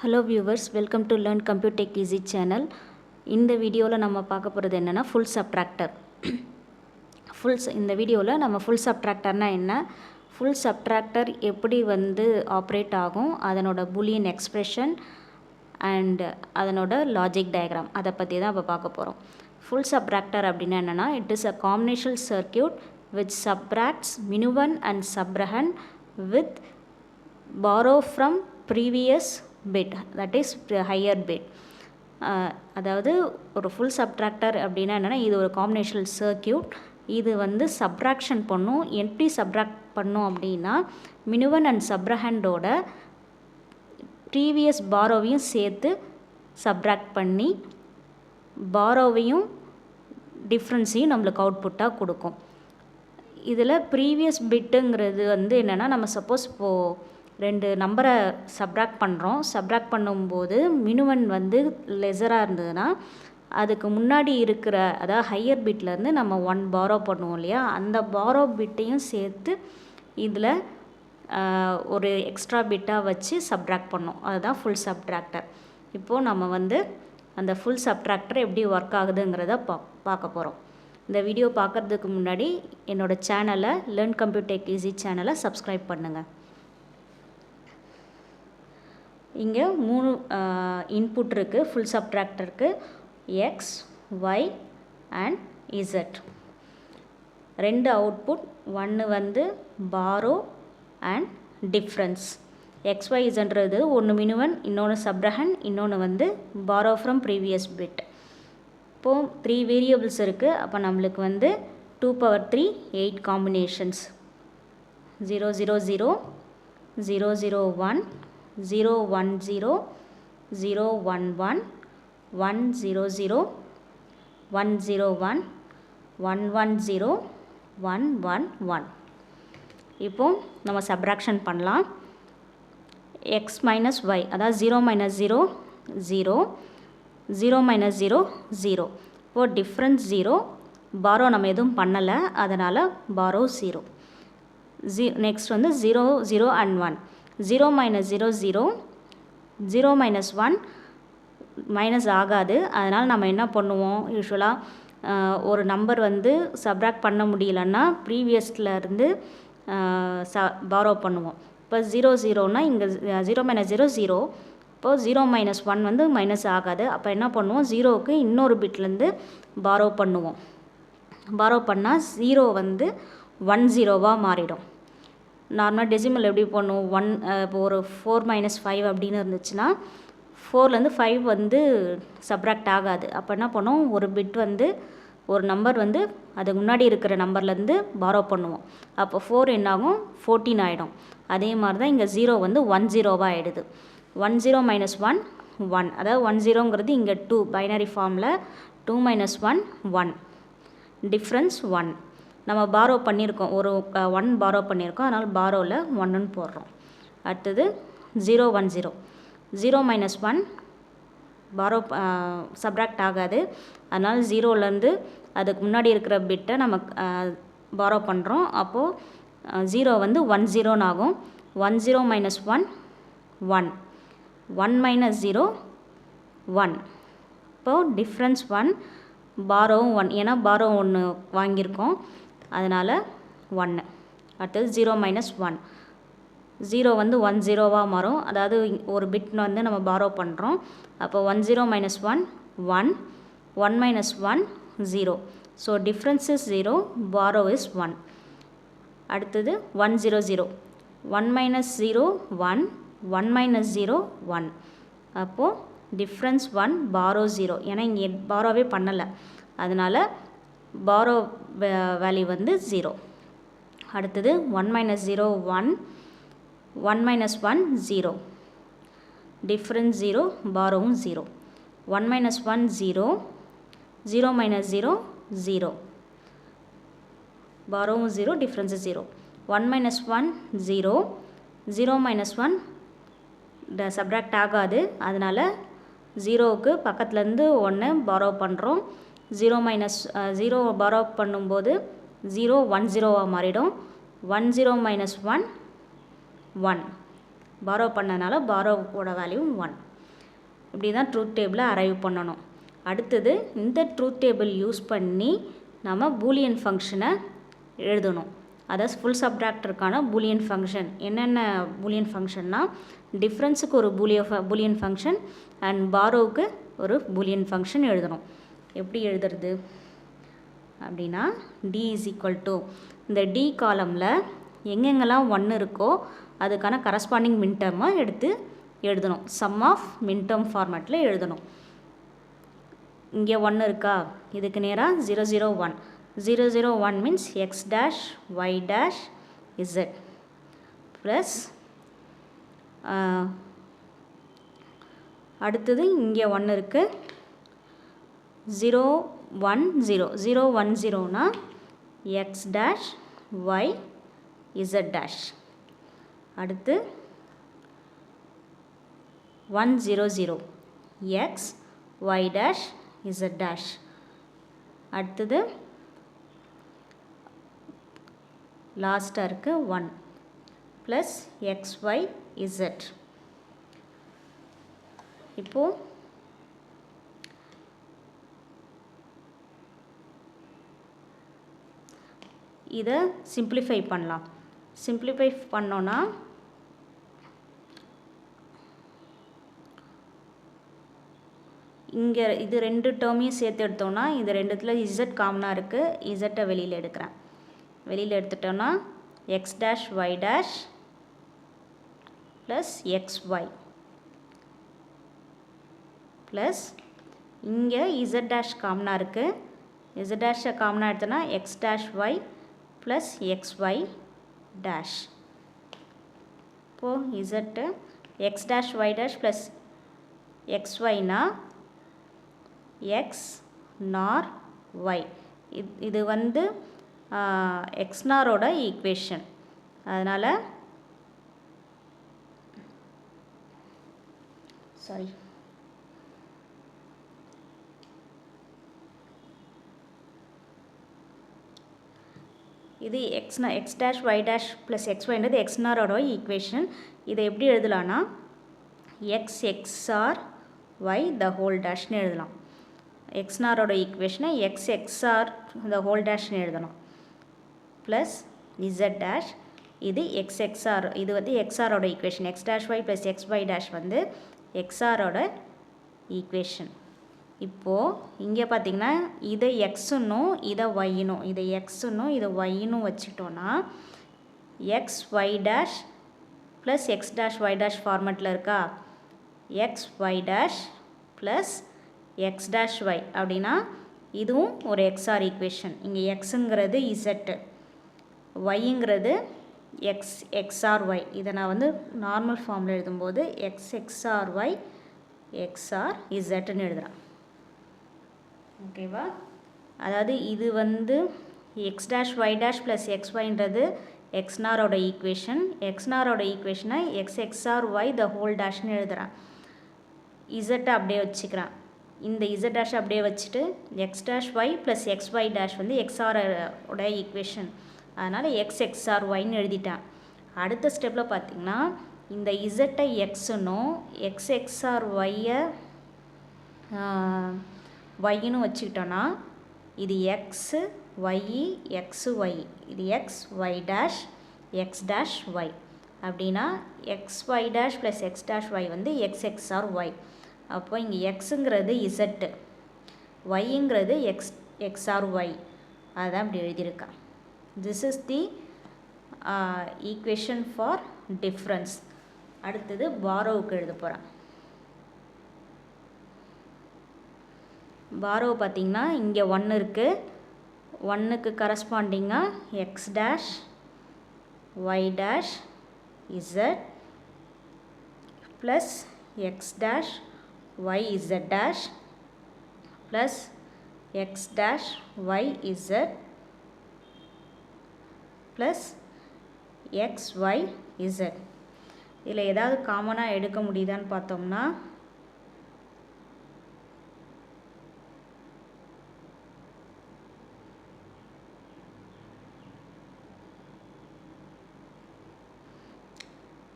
Hello viewers, welcome to Learn Computer Tech Easy channel. இந்த வீடியோவில் நம்ம பார்க்க போகிறது என்னென்னா ஃபுல் சப்ட்ராக்டர். இந்த வீடியோவில் நம்ம ஃபுல் சப்ட்ராக்டர்னா என்ன, ஃபுல் சப்ட்ராக்டர் எப்படி ஆப்ரேட் ஆகும், அதனோட பூலியன் எக்ஸ்பிரஷன் அண்ட் அதனோட லாஜிக் டயக்ராம் அதை பற்றி தான் இப்போ பார்க்க போகிறோம். ஃபுல் சப்ட்ராக்டர் அப்படின்னா என்னென்னா, it is a combinational circuit which subtracts minuend and subtrahend with borrow from previous bit, that is higher bit. அதாவது ஒரு ஃபுல் சப்ட்ராக்டர் அப்படின்னா என்னென்னா, இது ஒரு காம்பினேஷனல் சர்க்கியூட். இது சப்ட்ராக்ஷன் பண்ணும். எப்படி சப்ட்ராக்ட் பண்ணும் அப்படின்னா, minuend அண்ட் சப்ட்ரஹண்டோட ப்ரீவியஸ் பாரோவையும் சேர்த்து சப்ட்ராக்ட் பண்ணி பாரோவையும் டிஃப்ரென்ஸையும் நம்மளுக்கு அவுட்புட்டாக கொடுக்கும். இதில் ப்ரீவியஸ் பிட்டுங்கிறது என்னென்னா, நம்ம சப்போஸ் இப்போது ரெண்டு நம்பரை சப்ட்ராக்ட் பண்ணுறோம். சப்ட்ராக்ட் பண்ணும்போது minuend லெஸராக இருந்ததுன்னா, அதுக்கு முன்னாடி இருக்கிற அதாவது ஹையர் பிட்லேருந்து நம்ம 1 பாரோ பண்ணுவோம் இல்லையா, அந்த பாரோ பிட்டையும் சேர்த்து இதில் ஒரு எக்ஸ்ட்ரா பிட்டாக வச்சு சப்ட்ராக்ட் பண்ணோம். அதுதான் ஃபுல் சப்ட்ராக்டர். இப்போது நம்ம அந்த ஃபுல் சப்ட்ராக்டர் எப்படி ஒர்க் ஆகுதுங்கிறத பார்க்க போகிறோம். இந்த வீடியோ பார்க்குறதுக்கு முன்னாடி என்னோடய சேனலை லேர்ன் கம்ப்யூட்டர் டெக் ஈஸி சேனலை சப்ஸ்கிரைப் பண்ணுங்கள். இங்கே 3 இன்புட் இருக்குது ஃபுல் சப்ட்ராக்டருக்கு, X, Y and Z. 2 output, ஒன்று borrow and difference. X Y இசட்ன்றது ஒன்று minuend, இன்னொன்று சப்ட்ரஹண்ட், இன்னொன்று பாரோ ஃப்ரம் ப்ரீவியஸ் பிட். இப்போது 3 வேரியபிள்ஸ் இருக்குது. அப்போ நம்மளுக்கு 2 power 3 8 காம்பினேஷன்ஸ். 0 0 0 0 0 1 0 1 0 0 1 1 1 0 0 1 0 1 1 1 0 1 1 1. இப்போது நம்ம சப்ட்ராக்ஷன் பண்ணலாம். எக்ஸ் மைனஸ் ஒய், அதாவது 0 மைனஸ் 0 0, 0 மைனஸ் 0 0. இப்போது டிஃப்ரென்ஸ் 0, பாரோ நம்ம எதுவும் பண்ணலை, அதனால் borrow 0. Next 0 0 and 1. 0 minus 0 0, 0 minus 1 minus ஆகாது. அதனால் நம்ம என்ன பண்ணுவோம், யூஸ்வலாக ஒரு நம்பர் சப்ட்ராக்ட் பண்ண முடியலன்னா ப்ரீவியஸ்லேருந்து பாரோ பண்ணுவோம். இப்போ 0 0னா இங்கே 0 மைனஸ் 0 0. இப்போது 0 மைனஸ் 1 மைனஸ் ஆகாது. அப்போ என்ன பண்ணுவோம், 0க்கு இன்னொரு பிட்லேருந்து பாரோ பண்ணுவோம். பாரோ பண்ணால் 0 1 0வாக மாறிடும். நார்மலாக டெசிமல் எப்படி பண்ணுவோம், 1 இப்போ ஒரு 4 மைனஸ் 5 அப்படின்னு இருந்துச்சுன்னா 4லேருந்து 5 சப்ட்ராக்ட் ஆகாது. அப்போ என்ன பண்ணுவோம், ஒரு பிட் ஒரு நம்பர் அதுக்கு முன்னாடி இருக்கிற நம்பர்லேருந்து பாரோ பண்ணுவோம். அப்போ 4 என்னாகும், 14 ஆகிடும். அதே மாதிரி தான் இங்கே 0 1 0வாக ஆகிடுது. 1 0 மைனஸ் 1 1, அதாவது 1 0ங்கிறது இங்கே 2 பைனரி ஃபார்மில் 2 மைனஸ் 1 1, டிஃப்ரென்ஸ் 1. நம்ம பாரோ பண்ணியிருக்கோம், ஒரு 1 பாரோ பண்ணியிருக்கோம், அதனால் பாரோவில் 1ன்னு போடுறோம். அடுத்தது 0 1 0, 0 மைனஸ் 1 பாரோ சப்ட்ராக்ட் ஆகாது. அதனால் 0லேருந்து அதுக்கு முன்னாடி இருக்கிற பிட்டை நம்ம பாரோ பண்ணுறோம். அப்போது 0 1 0ன்னு ஆகும். 1 0 மைனஸ் 1 1, 1 மைனஸ் 0 1. இப்போது டிஃப்ரென்ஸ் 1, பாரோவும் 1, ஏன்னா பாரோ 1 வாங்கியிருக்கோம், அதனால் 1. அடுத்தது 0 மைனஸ் 1, 0 1 0வாக மாறும். அதாவது ஒரு பிட் நம்ம பாரோ பண்ணுறோம். அப்போ 1 0 minus 1 1, 1 minus 1 0. So difference is 0, borrow is 1. அடுத்தது 1 0 0, 1 மைனஸ் 0 1, 1 மைனஸ் 0 1. அப்போது டிஃப்ரென்ஸ் 1, பாரோ 0. ஏன்னா இங்கே பாரோவே பண்ணலை, அதனால் பாரோ வேல்யூ 0. அடுத்தது 1 minus 0 1, 1 minus 1 0, difference 0, பாரோவும் 0. 1 minus 1 0, 0 minus 0 0, பாரோவும் 0, difference 0. 1 minus 1 0, 0 minus 1 subtract ஆகாது. அதனால் 0க்கு பக்கத்துலேருந்து 1 பாரோ பண்ணுறோம். 0 மைனஸ் 0 பாரோ பண்ணும்போது 0 1 0வாக மாறிடும். 1 0 மைனஸ் 1 1, பாரோ பண்ணனால பாரோவோட வேல்யூ 1. இப்படி தான் ட்ரூத் டேபிளை அரைவ் பண்ணணும். அடுத்தது இந்த ட்ரூத் டேபிள் யூஸ் பண்ணி நம்ம பூலியன் ஃபங்க்ஷனை எழுதணும். அதாவது ஃபுல் சப்ட்ராக்டருக்கான பூலியன் ஃபங்க்ஷன் என்னென்ன பூலியன் ஃபங்க்ஷன்னா, டிஃப்ரென்ஸுக்கு ஒரு பூலியன் ஃபங்க்ஷன் அண்ட் பாரோவுக்கு ஒரு பூலியன் ஃபங்க்ஷன் எழுதணும். எப்படி எழுதுறது அப்படின்னா, டி இஸ் ஈக்குவல் டு இந்த டி காலமில் எங்கெங்கெல்லாம் 1 இருக்கோ அதுக்கான கரஸ்பாண்டிங் மின்டர்மை எடுத்து எழுதணும். சம் ஆஃப் மின்டர்ம் ஃபார்மேட்டில் எழுதணும். இங்கே 1 இருக்கா, இதுக்கு நேராக 0 0 1. 0 0 1 means X dash Y dash Z plus அடுத்தது இங்கே 1 இருக்குது. 0 1 0 0 1 0னா X dash Y Z dash. அடுத்து 1 0 0 X Y dash Z dash. அடுத்தது லாஸ்ட்டாக இருக்குது 1 ப்ளஸ் எக்ஸ் ஒய் இசட். இப்போது இதை சிம்பிளிஃபை பண்ணலாம். சிம்பிளிஃபை பண்ணோன்னா இங்கே இது 2 டேர்மையும் சேர்த்து எடுத்தோன்னா இது 2த்தில் இசட் காமனாக இருக்குது. இசட்டை வெளியில் எடுக்கிறேன். வெளியில் எடுத்துட்டோன்னா X dash Y dash plus X Y plus இங்கே இசட் டேஷ் காமனாக இருக்குது. இசட் டேஷை காமனாக எடுத்தோன்னா X dash Y plus X Y dash. இப்போது Z X dash Y dash plus X ஒய்னா எக்ஸ் நார் ஒய். இது வந்து எக்ஸ் நாரோட ஈக்குவேஷன். அதனால் சாரி இது X dash Y dash plus X ஒய்ன்றது எக்ஸ் நாரோட ஈக்குவேஷன். இதை எப்படி எழுதலான்னா X XOR Y the whole டேஷ்னு எழுதலாம். எக்ஸ் நாரோட ஈக்குவேஷனை எக்ஸ் எக்ஸ்ஆர் த ஹோல் டேஷ்னு எழுதணும். ப்ளஸ் இசட் டேஷ் இது எக்ஸ் எக்ஸ்ஆர், இது வந்து எக்ஸ்ஆரோட ஈக்குவேஷன். X dash Y plus X Y dash வந்து எக்ஸ்ஆரோட ஈக்குவேஷன். இப்போது இங்கே பார்த்திங்கன்னா இதை எக்ஸுன்னும் இதை ஒய்னும், இதை எக்ஸுன்னும் இதை ஒய்னும் வச்சுட்டோன்னா X Y dash plus X dash Y dash ஃபார்மேட்டில் இருக்கா. X Y dash plus X dash Y அப்படின்னா இதுவும் ஒரு எக்ஸ்ஆர் ஈக்குவேஷன். இங்கே எக்ஸுங்கிறது இசட்டு, ஒய்ங்கிறது எக்ஸ் எக்ஸ்ஆர் ஒய். இதை நான் வந்து நார்மல் ஃபார்மில் எழுதும்போது எக்ஸ் எக்ஸ்ஆர் ஒய் எக்ஸ்ஆர் இசட்டுன்னு எழுதுகிறேன். ஓகேவா? அதாவது இது வந்து X dash Y dash plus X ஒய்ன்றது எக்ஸ்னாரோட ஈக்குவேஷன். எக்ஸ்னாரோட ஈக்குவேஷனை X XOR Y the whole டேஷ்னு எழுதுகிறேன். இசட்டை அப்படியே வச்சுக்கிறேன். இந்த இசட் டேஷ் அப்படியே வச்சுட்டு X dash Y plus X Y dash வந்து எக்ஸ்ஆரோட ஈக்குவேஷன். அதனால் எக்ஸ் எக்ஸ்ஆர் ஒய்ன்னு எழுதிட்டேன். அடுத்த ஸ்டெப்பில் பார்த்திங்கன்னா இந்த இசட்டை எக்ஸுன்னும் எக்ஸ் எக்ஸ்ஆர் ஒய்யை ஒய்ன்னு வச்சுக்கிட்டோன்னா இது எக்ஸு ஒய் எக்ஸு ஒய், இது X Y dash X dash Y. அப்படின்னா X Y dash plus X dash Y வந்து எக்ஸ் எக்ஸ்ஆர் ஒய். அப்போ இங்கே எக்ஸுங்கிறது இசட்டு, ஒய்ங்கிறது எக்ஸ்ஆர் ஒய். அதுதான் இப்படி எழுதியிருக்கேன். This is the equation for difference. அடுத்தது பாரோவுக்கு எழுத போகிறேன். பாரோ பார்த்திங்கன்னா இங்கே 1 இருக்குது. 1க்கு கரஸ்பாண்டிங்காக X dash Y dash Z plus X dash Y Z dash plus X dash Y Z plus X Y Z. இதில் ஏதாவது காமனாக எடுக்க முடியுதான்னு பார்த்தோம்னா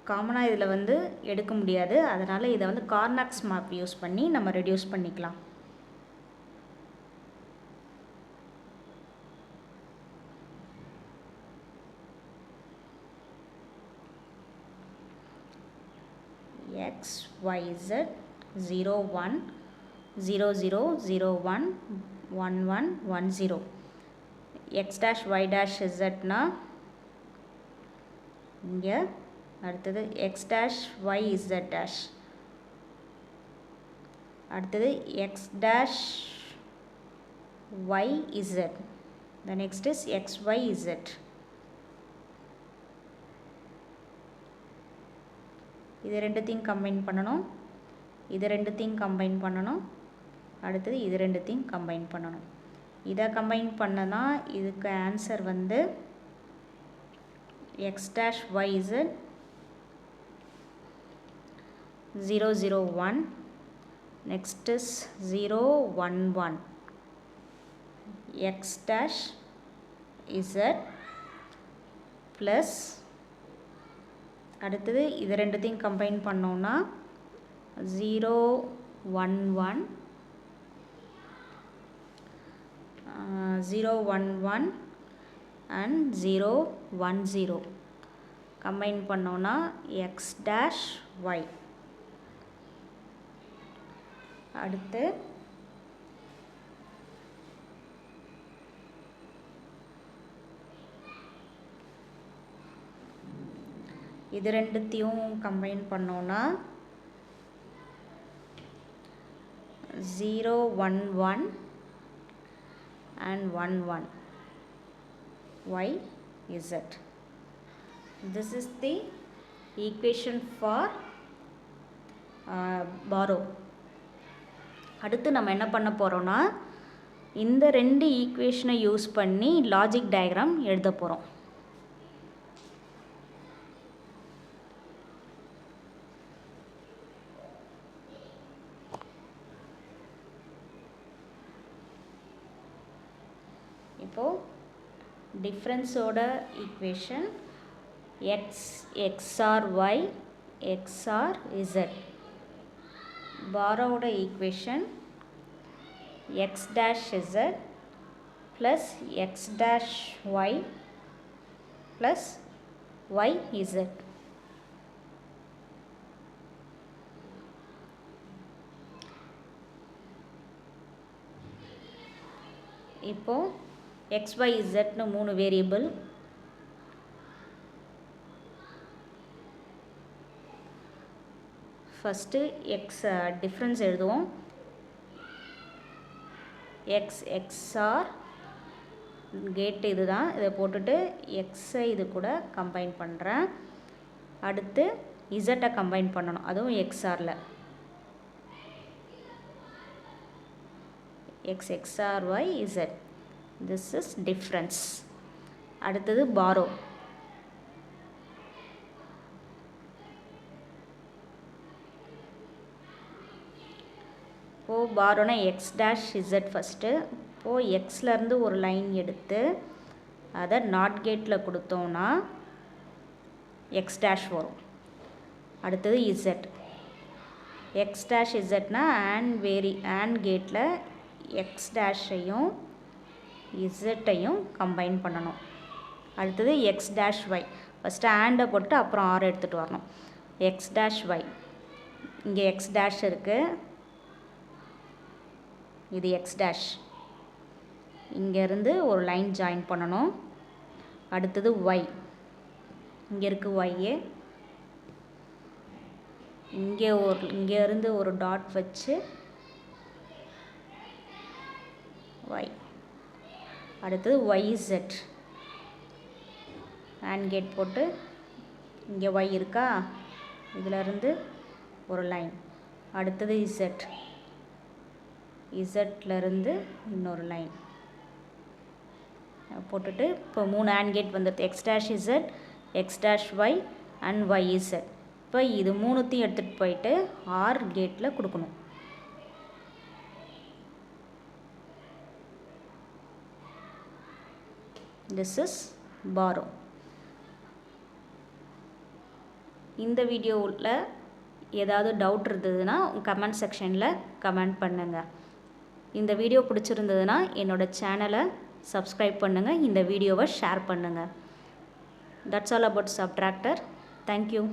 காமனாக இதில் வந்து எடுக்க முடியாது. அதனால் இதை வந்து கார்னாக்ஸ் மேப் யூஸ் பண்ணி நம்ம ரெடியூஸ் பண்ணிக்கலாம். x y z 0 1 0 0 0 1 1 1 1 0 x dash y dash z னா இங்கே அடுத்தது x dash y z dash, அடுத்தது x dash y z, the next is x y z. இது ரெண்டுத்தையும் கம்பைன் பண்ணணும், இது ரெண்டுத்தையும் கம்பைன் பண்ணணும், அடுத்தது இது ரெண்டுத்தையும் கம்பைன் பண்ணணும். இதை கம்பைன் பண்ணனா இதுக்கு ஆன்சர் வந்து x dash y z 0 0 1, next is 0 1 1, x dash z plus அடுத்தது இது ரெண்டுத்தையும் கம்பைன் பண்ணோம்னா 0 1 1 0 1 1 and 0 1 0 கம்பைன் பண்ணோம்னா x dash y. அடுத்து இது ரெண்டுத்தையும் கம்பைன் பண்ணோம்னா 0 1 1 and 1 1 y z. This is the equation for borrow. அடுத்து நம்ம என்ன பண்ண போகிறோம்னா இந்த ரெண்டு ஈக்குவேஷனை யூஸ் பண்ணி லாஜிக் டயக்ராம் எழுத போகிறோம். இப்போது டிஃப்ரென்ஸோட equation XR y XR z. borrowed equation x dash z plus x dash y plus y z. இப்போ x y z னு மூணு வேரியபிள். ஃபஸ்ட்டு x டிஃப்ரென்ஸ் எழுதுவோம். XR கேட் இது தான், இதை போட்டுட்டு எக்ஸை இது கூட கம்பைன் பண்ணுறேன். அடுத்து இசட்டை கம்பைன் பண்ணணும், அதுவும் XRல XRY Z. This is difference. அடுத்தது borrow. இப்போது பாரோனா எக்ஸ் டேஷ் இசட் ஃபஸ்ட்டு. இப்போது எக்ஸ்லேருந்து ஒரு லைன் எடுத்து அதை நாட் கேட்டில் கொடுத்தோன்னா எக்ஸ் டேஷ் வரும். அடுத்தது இசட். எக்ஸ் டேஷ் இசட்னா ஆண்ட் கேட்டில் எக்ஸ் டேஷையும் இசட்டையும் கம்பைன் பண்ணணும். அடுத்தது எக்ஸ் டேஷ் ஒய். ஃபஸ்ட்டு ஆண்டை போட்டு அப்புறம் ஆர் எடுத்துகிட்டு வரணும். X dash Y. இங்கே எக்ஸ் டேஷ் இருக்குது, இது எக்ஸ் டேஷ். இங்கேருந்து ஒரு லைன் ஜாயின் பண்ணணும். அடுத்தது ஒய். இங்கே இருக்குது ஒய்யே. இங்கேருந்து ஒரு டாட் வச்சு ஒய். அடுத்தது ஒய் இசட். ஆண்ட் கேட் போட்டு இங்கே ஒய் இருக்கா, இதிலேருந்து ஒரு லைன். அடுத்தது இசட். இசட்லேருந்து இன்னொரு லைன் போட்டுட்டு இப்போ மூணு ஆண்ட் கேட் வந்துடுது. X dash Z, X dash Y and Y Z. இப்போ இது மூணுத்தையும் எடுத்துகிட்டு போயிட்டு ஆர் கேட்டில் கொடுக்கணும். This is borrow. இந்த வீடியோவில் ஏதாவது டவுட் இருந்ததுன்னா கமெண்ட் செக்ஷனில் கமெண்ட் பண்ணுங்கள். இந்த வீடியோ பிடிச்சிருந்ததுன்னா என்னோடய சேனலை சப்ஸ்கிரைப் பண்ணுங்கள், இந்த வீடியோவை ஷேர் பண்ணுங்கள். That's all about subtractor. Thank you.